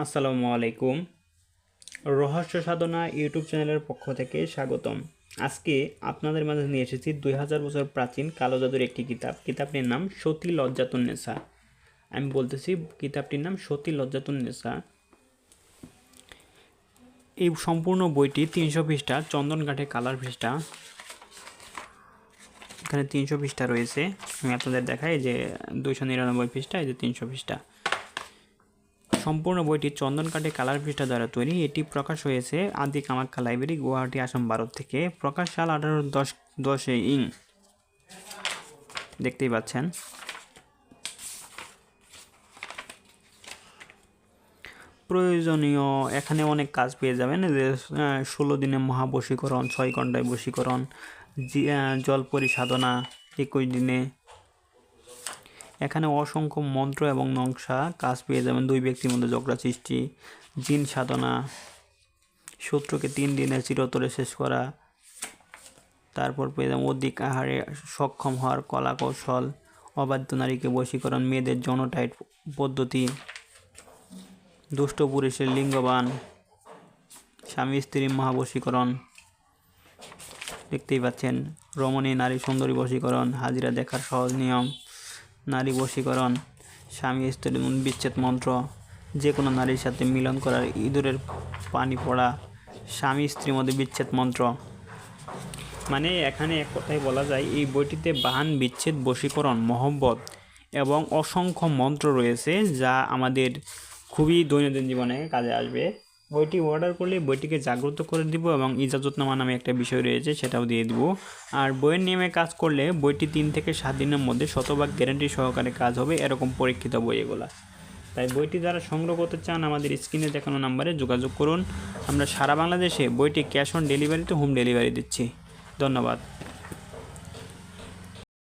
আসসালামু আলাইকুম। রহস্য সাধনা ইউটিউব চ্যানেলের পক্ষ থেকে স্বাগতম। আজকে আপনাদের মাঝে নিয়ে এসেছি 2000 বছর প্রাচীন কালো জাদুর একটি কিতাবটির নাম সতী লজ্জাতুন্নেসা। আমি বলতেছি কিতাবটির নাম সতী লজ্জাতুন্নেসা। এই সম্পূর্ণ বইটি 300 পৃষ্ঠা, চন্দন কাঠে কালার পৃষ্ঠা। এখানে 300 পৃষ্ঠা রয়েছে। আমি আপনাদের দেখাই যে 299 পৃষ্ঠা, এই যে 300 পৃষ্ঠা। সম্পূর্ণ বইটি চন্দন কাঠে কালার পৃষ্ঠা দ্বারা তৈরি। এটি প্রকাশ হয়েছে আদি কামাখ্যা লাইব্রেরি, গুয়াহাটি, আসাম, ভারত থেকে। প্রকাশ সাল 1810 ইং। দেখতেই পাচ্ছেন। প্রয়োজনীয় এখানে অনেক কাজ পেয়ে যাবেন, যে 16 দিনে মহাবশীকরণ, 6 ঘন্টায় বশীকরণ, জল পরিসাধনা 21 দিনে। এখানে অসংখ্য মন্ত্র এবং নকশা কাজ পেয়ে যাবেন। 2 ব্যক্তির মধ্যে ঝগড়া সৃষ্টি, জিন সাধনা, শত্রুকে 3 দিনে চিরতরে শেষ করা, তারপর পেয়ে যাবেন অধিক আহারে সক্ষম হওয়ার কলা কৌশল, অবাধ্য নারীকে বশীকরণ, মেয়েদের জনোটাইট পদ্ধতি, দুষ্ট পুরুষের লিঙ্গবান, স্বামী স্ত্রী মহাবশীকরণ। দেখতেই পাচ্ছেন। রমণী নারী সুন্দরী বশীকরণ, হাজিরা দেখার সহজ নিয়ম, নারী বশীকরণ, স্বামী স্ত্রীর বিচ্ছেদ মন্ত্র, যে কোনো নারীর সাথে মিলন করার ইঁদুরের পানি পড়া, স্বামী স্ত্রীর মধ্যে বিচ্ছেদ মন্ত্র। মানে এখানে এক কথায় বলা যায় এই বইটিতে বাহান, বিচ্ছেদ, বশীকরণ, মহব্বত এবং অসংখ্য মন্ত্র রয়েছে, যা আমাদের খুবই দৈনন্দিন জীবনে কাজে আসবে। বইটি অর্ডার করলে বইটিকে জাগ্রত করে দিব এবং ইজাজতনামা নামে একটা বিষয় রয়েছে, সেটাও দিয়ে দিব। আর বইয়ের নিয়মে কাজ করলে বইটি 3 থেকে 7 দিনের মধ্যে শতভাগ গ্যারান্টি সহকারে কাজ হবে, এরকম পরীক্ষিত বই এগুলা। তাই বইটি যারা সংগ্রহ করতে চান আমাদের স্ক্রিনে দেখানো নাম্বারে যোগাযোগ করুন। আমরা সারা বাংলাদেশে বইটি ক্যাশ অন ডেলিভারিতে হোম ডেলিভারি দিচ্ছি। ধন্যবাদ।